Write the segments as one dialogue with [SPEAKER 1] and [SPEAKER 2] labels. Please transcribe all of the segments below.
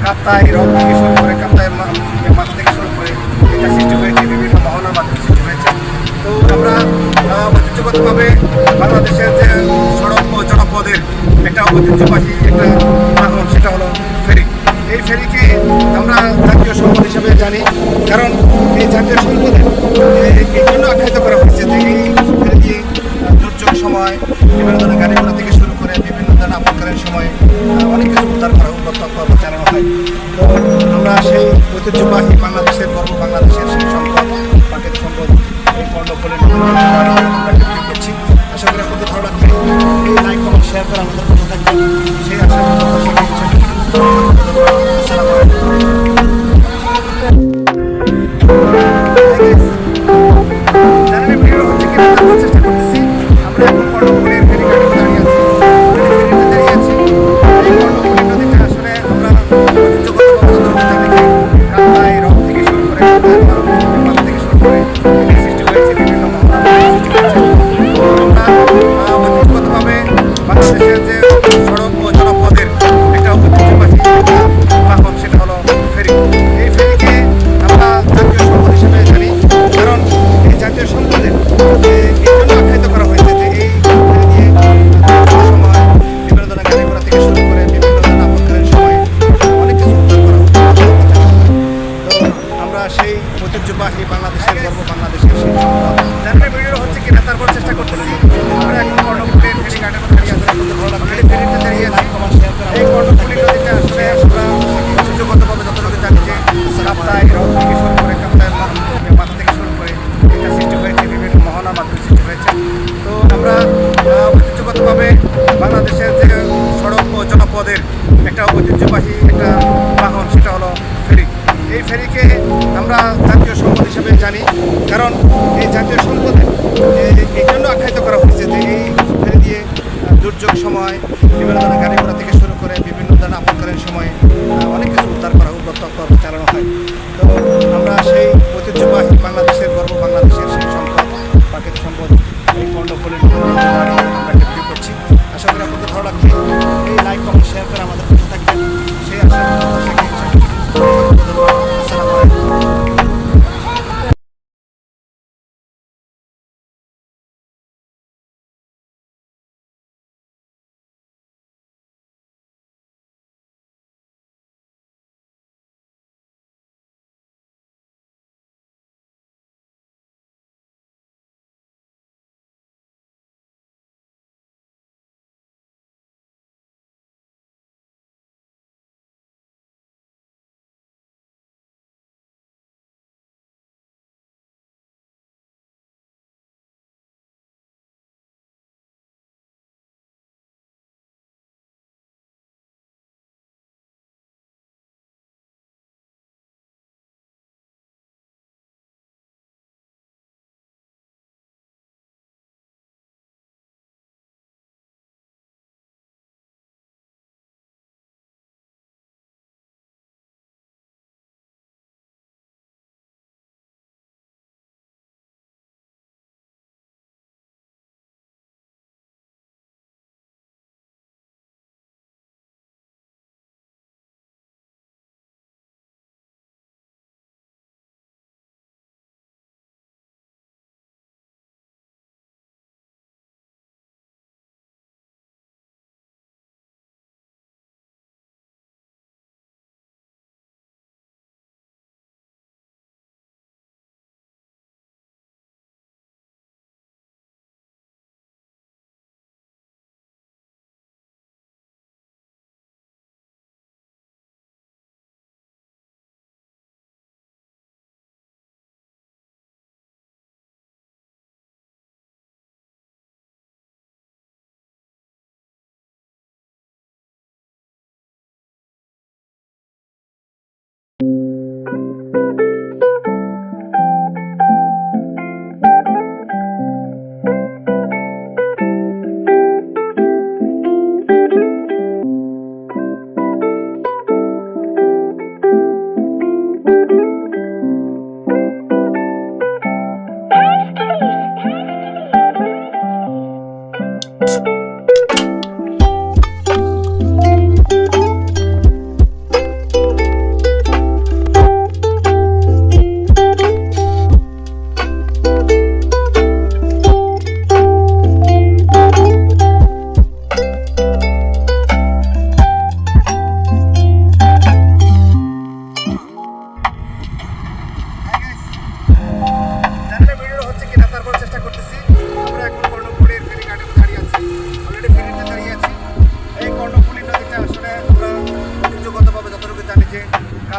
[SPEAKER 1] কাপ্তাই হ্রদ থেকে শুরু করে কাপ্তাই মাছ থেকে শুরু করে এটা সৃষ্টি হয়েছে, বিভিন্ন মহলার মাধ্যমে সৃষ্টি হয়েছে। তো আমরা ঐতিহ্যগতভাবে বাংলাদেশের যে সড়ক ও জনপদের একটা ঐতিহ্যবাহী একটা বাহন, সেটা হলো ফেরি। এই ফেরিকে আমরা জাতীয় সম্পদ হিসেবে জানি, কারণ এই জাতীয় সম্পদে এই জন্য আখ্যায়িত করা হয়েছে যে এই ফেরি দিয়ে দুর্যোগ সময় বিভিন্ন ধরনের গাড়ি ঘোড়া থেকে শুরু করে বিভিন্ন ধরনের আপদকালীন সময় অনেক কিছু উদ্ধার করা চালানো হয়। তো আমরা সেই ঐতিহ্যবাহী বাংলাদেশের গর্ব, বাংলাদেশের সেই সম্পদ, প্রাকৃতিক সম্পদ, এই কর্ণফুলের আমরা বিক্রি করছি। আশা করি আপনাদের ভালো লাগবে। এই লাইক, কমেন্ট, শেয়ার করে আমাদের পাশে থাকবেন, সেই আশা আসসালামু আলাইকুম। জানেন ভিডিও হচ্ছে কি চেষ্টা করতেছি। আমরা এখন কর্ণফুলের ফেরিঘাটে দাঁড়িয়ে আছি, দাঁড়িয়ে আছি। এই কর্ণফুলী নদীটা আসলে আমরা কাপ্তাই হ্রদ থেকে শুরু করে মাছ থেকে শুরু করে সৃষ্টি হয়েছে, বিভিন্ন সৃষ্টি হয়েছে। আমরা ঐতিহ্যগতভাবে বাংলাদেশের যে সড়ক ও জনপদের একটা ঐতিহ্যবাহী বাহন, সেটা হলো ফেরি। এই ফেরিকে আমরা জাতীয় সম্পদ হিসেবে জানি, কারণ এই জাতীয় সম্পদের এই জন্য আখ্যায়িত করা হয়েছে যে এই ফেরি দিয়ে সময় বিভিন্ন ধরনের গাড়ি ঘোড়া থেকে শুরু করে বিভিন্ন ধরনের আপদকালীন সময় অনেক কিছু উদ্ধার করা হতো। আমরা সেই ঐতিহ্যবাহী বাংলাদেশের গর্ব, বাংলাদেশের সেই সম্পদ জানলে ভিডিও হচ্ছে কিনা তারপর চেষ্টা করতেছি। আমরা এখন কর্ণফুলীর ফেরিঘাটে দাঁড়িয়ে আছি, ভালো লাগবে। ফেরিতে দাঁড়িয়ে আছি। এই কর্ণফুলী নদীটা আসলে আমরা ঐতিহ্যগতভাবে যতটুকু জানি যে কাপ্তাই হ্রদ থেকে শুরু করে কাপ্তাই মাছ থেকে শুরু করে এটা সৃষ্টি হয়েছে, বিভিন্ন মহলার মাধ্যমে সৃষ্টি হয়েছে। তো আমরা ঐতিহ্যগতভাবে বাংলাদেশের যে সড়ক ও জনপদের একটা ঐতিহ্যবাহী একটা বাহন, সেটা হলো ফেরি। এই ফেরিকে আমরা জাতীয় সম্পদ হিসেবে জানি, কারণ এই জাতীয় সম্পদে এই জন্য আখ্যায়িত করা হয়েছে যে এই ফেরি দিয়ে দুর্যোগ সময় বিভিন্ন ধরনের গাড়ি ঘোড়া থেকে শুরু করে বিভিন্ন ধরনের আপদকালীন সময় অনেক কিছু উদ্ধার করা চালানো হয়। তো আমরা সেই ঐতিহ্যবাহী বাংলাদেশের গর্ব, বাংলাদেশের সেই সম্পদ, প্রাকৃতিক সম্পদ, এই কর্ণফুলীর আমরা বিক্রি করছি। আশা করি আপনাদের ভালো লাগবে। এই লাইক, কমেন্ট, শেয়ার করে আমাদের পাশে থাকবেন, সেই আশা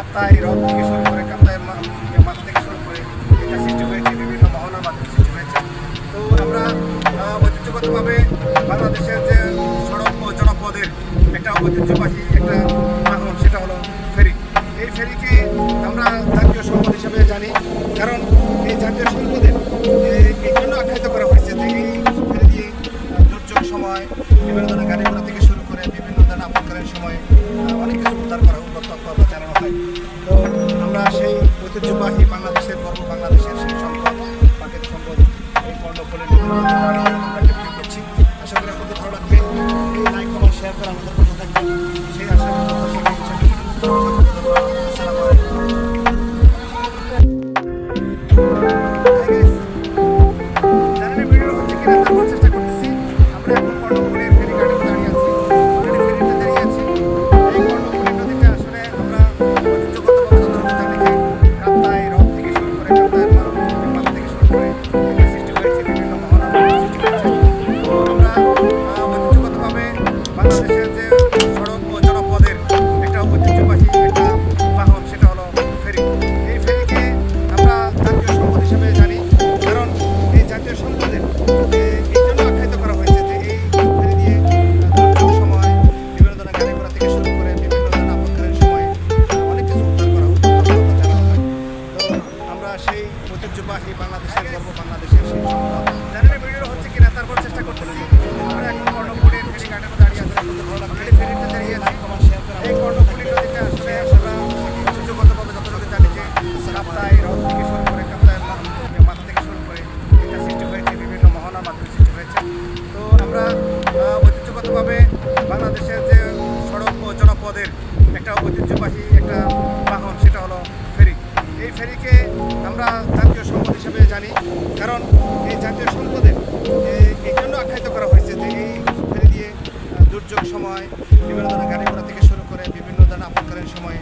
[SPEAKER 1] কাপ্তাই হ্রদ থেকে শুরু করে কাপ্তাই মাছ থেকে শুরু করে এটা সৃষ্টি হয়েছে, বিভিন্ন মহলার মাধ্যমে সৃষ্টি হয়েছে। তো আমরা ঐতিহ্যগতভাবে বাংলাদেশের যে সড়ক ও জনপদের একটা ঐতিহ্যবাহী একটা বাহন, সেটা হলো ফেরি। এই ফেরিকে আমরা জাতীয় সম্পদ হিসেবে জানি, কারণ এই জাতীয় সম্পদের এই জন্য আখ্যায়িত করা হয়েছে যে এই ফেরি দিয়ে দুর্যোগ সময় বিভিন্ন ধরনের গাড়ি ঘোড়া থেকে শুরু করে বিভিন্ন ধরনের আপদকালীন সময় অনেক কিছু উদ্ধার করা তৎপরতা জানানো হয়। তো আমরা সেই ঐতিহ্যবাহী বাংলাদেশের গর্ব, বাংলাদেশের সেই সম্পদ, প্রাকৃতিক সম্পদ, এই কর্ণফুলী আমরা ভিডিও করছি। আশা করি আপনাদের ভালো লাগবে। এই লাইক, কমেন্ট, শেয়ার করে আমাদের পাশে থাকবেন, সেই আশা আসসালামু আলাইকুম। জানেন ভিডিও হচ্ছে কিনা তারপর চেষ্টা করতেছি। আমরা এখন কর্ণফুলীর ফেরিঘাটে দাঁড়িয়ে আছি, অলরেডি ফেরিতে দাঁড়িয়ে আছি। এই কর্ণফুলী নদীতে আসলে আমরা ঐতিহ্যগতভাবে যতটুকু জানি যে কাপ্তাই হ্রদ থেকে শুরু করে কাপ্তাই মাছ থেকে শুরু করে এটা সৃষ্টি হয়েছে, বিভিন্ন মহলার সৃষ্টি হয়েছে। তো আমরা ঐতিহ্যগতভাবে বাংলাদেশের যে সড়ক ও জনপদের একটা ঐতিহ্যবাহী একটা বাহন, সেটা হলো ফেরি। এই ফেরিকে আমরা জাতীয় সম্পদ হিসেবে জানি, কারণ এই জাতীয় সম্পদের এই জন্য আখ্যায়িত করা হয়েছে যে এই ফেরি দিয়ে দুর্যোগ সময় বিভিন্ন ধরনের গাড়ি ঘোড়া থেকে শুরু করে বিভিন্ন ধরনের আপদকালীন সময় অনেক কিছু উদ্ধার করা তৎপরতা জানানো হয়। তো আমরা সেই ঐতিহ্যবাহী বাংলাদেশের গর্ব, বাংলাদেশের সেই সম্পদ। জানেন ভিডিও হচ্ছে কিনা তারপর চেষ্টা করতেছি। আমরা এখন কর্ণফুলীর ফেরিঘাটে দাঁড়িয়ে আছি, আপনাদের ভালো লাগবে। ফেরিতে দাঁড়িয়ে আছি। এই কর্ণফুলী নদীতে আসলে আমরা ঐতিহ্যগতভাবে যতটুকু জানি যে কাপ্তাই হ্রদ থেকে শুরু করে কাপ্তাই মাছ থেকে শুরু করে এটা সৃষ্টি হয়েছে, বিভিন্ন মহলার মাধ্যমে সৃষ্টি হয়েছে। তো আমরা ঐতিহ্যগতভাবে বাংলাদেশের যে সড়ক ও জনপদের একটা ঐতিহ্যবাহী একটা বাহন, সেটা হলো ফেরি। এই ফেরিকে আমরা জাতীয় সম্পদ হিসেবে জানি, কারণ এই জাতীয় সম্পদের এই জন্য আখ্যায়িত করা হয়েছে যে এই ফেরি দিয়ে দুর্যোগ সময় বিভিন্ন ধরনের গাড়ি ঘোড়া থেকে শুরু করে বিভিন্ন ধরনের আপদকালীন সময়